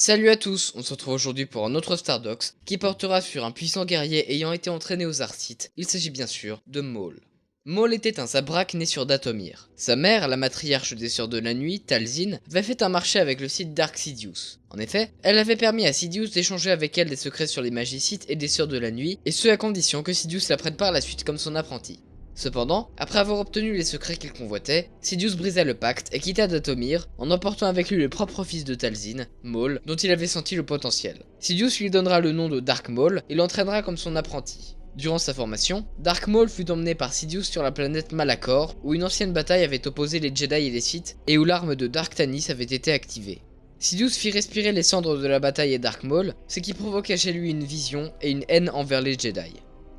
Salut à tous, on se retrouve aujourd'hui pour un autre Stardox qui portera sur un puissant guerrier ayant été entraîné aux Arsites. Il s'agit bien sûr de Maul. Maul était un Zabrak né sur Dathomir. Sa mère, la matriarche des Sœurs de la Nuit, Talzin, avait fait un marché avec le site Dark Sidious. En effet, elle avait permis à Sidious d'échanger avec elle des secrets sur les magicites et des Sœurs de la Nuit, et ce à condition que Sidious la prenne par la suite comme son apprenti. Cependant, après avoir obtenu les secrets qu'il convoitait, Sidious brisa le pacte et quitta Dathomir en emportant avec lui le propre fils de Talzin, Maul, dont il avait senti le potentiel. Sidious lui donnera le nom de Dark Maul et l'entraînera comme son apprenti. Durant sa formation, Dark Maul fut emmené par Sidious sur la planète Malachor, où une ancienne bataille avait opposé les Jedi et les Sith, et où l'arme de Dark Tanis avait été activée. Sidious fit respirer les cendres de la bataille à Dark Maul, ce qui provoqua chez lui une vision et une haine envers les Jedi.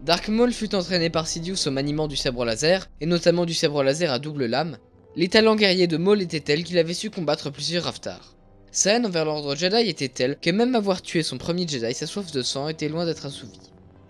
Dark Maul fut entraîné par Sidious au maniement du sabre laser, et notamment du sabre laser à double lame. Les talents guerriers de Maul étaient tels qu'il avait su combattre plusieurs Raftars. Sa haine envers l'ordre Jedi était telle que même avoir tué son premier Jedi, sa soif de sang était loin d'être assouvie.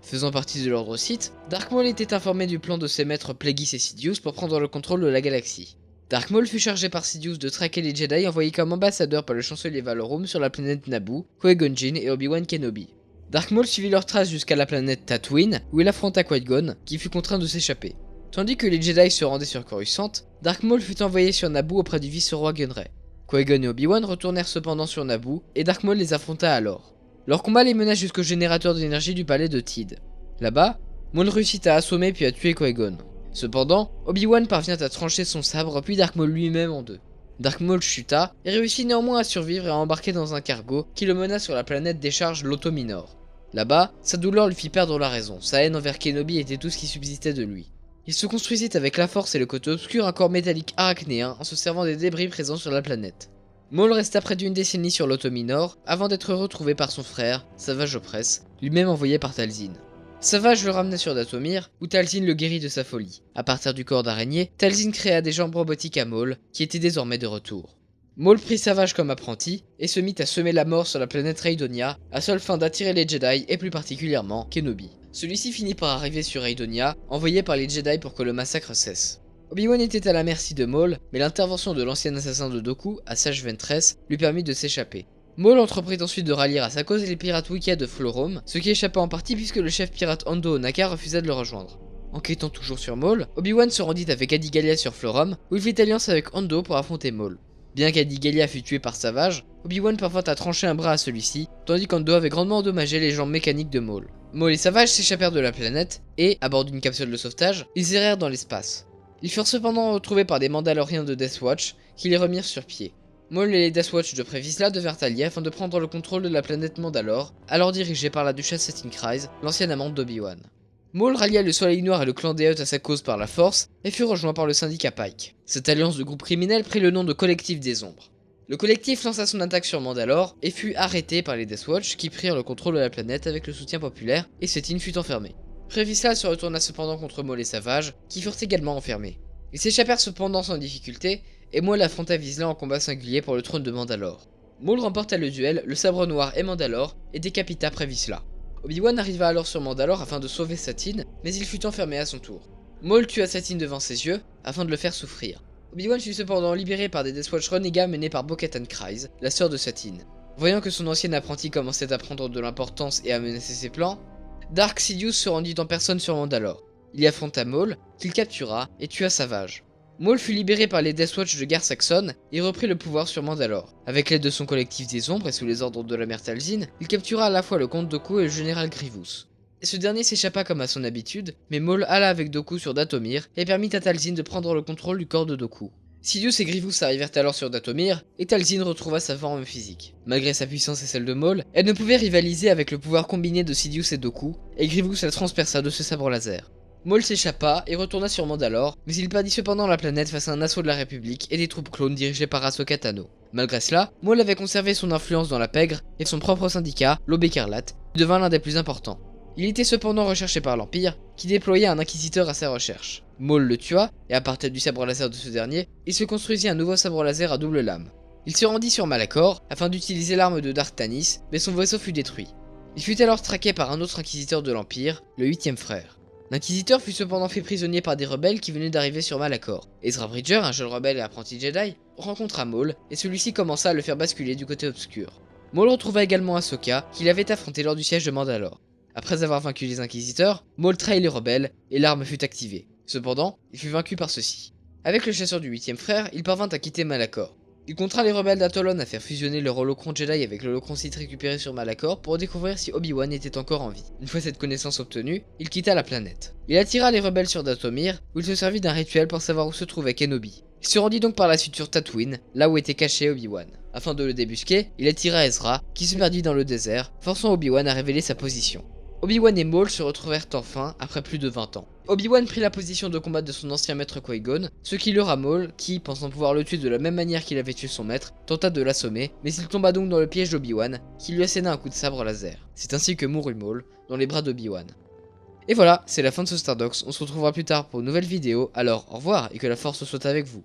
Faisant partie de l'ordre Sith, Dark Maul était informé du plan de ses maîtres Plagueis et Sidious pour prendre le contrôle de la galaxie. Dark Maul fut chargé par Sidious de traquer les Jedi envoyés comme ambassadeurs par le chancelier Valorum sur la planète Naboo, Qui-Gon Jinn et Obi-Wan Kenobi. Dark Maul suivit leurs traces jusqu'à la planète Tatooine, où il affronta Qui-Gon, qui fut contraint de s'échapper. Tandis que les Jedi se rendaient sur Coruscant, Dark Maul fut envoyé sur Naboo auprès du vice-roi Gunray. Qui-Gon et Obi-Wan retournèrent cependant sur Naboo, et Dark Maul les affronta alors. Leur combat les mena jusqu'au générateur d'énergie du palais de Teed. Là-bas, Maul réussit à assommer puis à tuer Qui-Gon. Cependant, Obi-Wan parvient à trancher son sabre puis Dark Maul lui-même en deux. Dark Maul chuta et réussit néanmoins à survivre et à embarquer dans un cargo qui le mena sur la planète des charges Lotominor. Là-bas, sa douleur lui fit perdre la raison, sa haine envers Kenobi était tout ce qui subsistait de lui. Il se construisit avec la force et le côté obscur un corps métallique arachnéen en se servant des débris présents sur la planète. Maul resta près d'une décennie sur Lotominor avant d'être retrouvé par son frère, Savage Opress, lui-même envoyé par Talzin. Savage le ramena sur Dathomir, où Talzin le guérit de sa folie. À partir du corps d'araignée, Talzin créa des jambes robotiques à Maul, qui étaient désormais de retour. Maul prit Savage comme apprenti, et se mit à semer la mort sur la planète Raydonia, à seule fin d'attirer les Jedi, et plus particulièrement Kenobi. Celui-ci finit par arriver sur Raydonia, envoyé par les Jedi pour que le massacre cesse. Obi-Wan était à la merci de Maul, mais l'intervention de l'ancien assassin de Dooku, Asajj Ventress, lui permit de s'échapper. Maul entreprit ensuite de rallier à sa cause les pirates Wicked de Florom, ce qui échappa en partie puisque le chef pirate Hondo Ohnaka refusa de le rejoindre. Enquêtant toujours sur Maul, Obi-Wan se rendit avec Adi Gallia sur Florom, où il fit alliance avec Hondo pour affronter Maul. Bien qu'Adi Gallia fût tué par Savage, Obi-Wan parvint à trancher un bras à celui-ci, tandis qu'Hondo avait grandement endommagé les jambes mécaniques de Maul. Maul et Savage s'échappèrent de la planète, et, à bord d'une capsule de sauvetage, ils errèrent dans l'espace. Ils furent cependant retrouvés par des Mandaloriens de Death Watch, qui les remirent sur pied. Maul et les Death Watch de Prévisla devinrent alliés afin de prendre le contrôle de la planète Mandalore, alors dirigée par la duchesse Satine Kryze, l'ancienne amante d'Obi-Wan. Maul rallia le Soleil Noir et le clan des Hutt à sa cause par la force, et fut rejoint par le syndicat Pike. Cette alliance de groupes criminels prit le nom de Collectif des Ombres. Le collectif lança son attaque sur Mandalore, et fut arrêté par les Death Watch qui prirent le contrôle de la planète avec le soutien populaire, et Satine fut enfermé. Prévisla se retourna cependant contre Maul et Savage, qui furent également enfermés. Ils s'échappèrent cependant sans difficulté, et Maul affronta Vizsla en combat singulier pour le trône de Mandalore. Maul remporta le duel, le sabre noir et Mandalore, et décapita Prévisla. Obi-Wan arriva alors sur Mandalore afin de sauver Satine, mais il fut enfermé à son tour. Maul tua Satine devant ses yeux, afin de le faire souffrir. Obi-Wan fut cependant libéré par des Death Watch renégats menés par Bo-Katan Kryze, la sœur de Satine. Voyant que son ancien apprenti commençait à prendre de l'importance et à menacer ses plans, Dark Sidious se rendit en personne sur Mandalore. Il y affronta Maul, qu'il captura et tua Savage. Maul fut libéré par les Death Watch de guerre saxonne et reprit le pouvoir sur Mandalore. Avec l'aide de son collectif des ombres et sous les ordres de la mère Talzin, il captura à la fois le comte Dooku et le général Grievous. Ce dernier s'échappa comme à son habitude, mais Maul alla avec Dooku sur Dathomir et permit à Talzin de prendre le contrôle du corps de Dooku. Sidious et Grievous arrivèrent alors sur Dathomir, et Talzin retrouva sa forme physique. Malgré sa puissance et celle de Maul, elle ne pouvait rivaliser avec le pouvoir combiné de Sidious et Dooku, et Grievous la transperça de ce sabre laser. Maul s'échappa et retourna sur Mandalore, mais il perdit cependant la planète face à un assaut de la République et des troupes clones dirigées par Ahsoka Tano. Malgré cela, Maul avait conservé son influence dans la pègre et son propre syndicat, l'Aube Écarlate, qui devint l'un des plus importants. Il était cependant recherché par l'Empire, qui déployait un inquisiteur à sa recherche. Maul le tua, et à partir du sabre laser de ce dernier, il se construisit un nouveau sabre laser à double lame. Il se rendit sur Malachor, afin d'utiliser l'arme de Dark Tanis, mais son vaisseau fut détruit. Il fut alors traqué par un autre inquisiteur de l'Empire, le 8e frère. L'inquisiteur fut cependant fait prisonnier par des rebelles qui venaient d'arriver sur Malachor. Ezra Bridger, un jeune rebelle et apprenti Jedi, rencontra Maul, et celui-ci commença à le faire basculer du côté obscur. Maul retrouva également Ahsoka, qu'il avait affronté lors du siège de Mandalore. Après avoir vaincu les Inquisiteurs, Maul trahit les rebelles et l'arme fut activée. Cependant, il fut vaincu par ceux-ci. Avec le chasseur du 8e frère, il parvint à quitter Malachor. Il contraint les rebelles d'Atolon à faire fusionner leur holocron Jedi avec l'holocron Sith récupéré sur Malachor pour découvrir si Obi-Wan était encore en vie. Une fois cette connaissance obtenue, il quitta la planète. Il attira les rebelles sur Dathomir, où il se servit d'un rituel pour savoir où se trouvait Kenobi. Il se rendit donc par la suite sur Tatooine, là où était caché Obi-Wan. Afin de le débusquer, il attira Ezra, qui se perdit dans le désert, forçant Obi-Wan à révéler sa position. Obi-Wan et Maul se retrouvèrent enfin après plus de 20 ans. Obi-Wan prit la position de combat de son ancien maître Qui-Gon, ce qui leurra Maul, qui, pensant pouvoir le tuer de la même manière qu'il avait tué son maître, tenta de l'assommer, mais il tomba donc dans le piège d'Obi-Wan, qui lui asséna un coup de sabre laser. C'est ainsi que mourut Maul, dans les bras d'Obi-Wan. Et voilà, c'est la fin de ce Stardox, on se retrouvera plus tard pour une nouvelle vidéo, alors au revoir et que la force soit avec vous.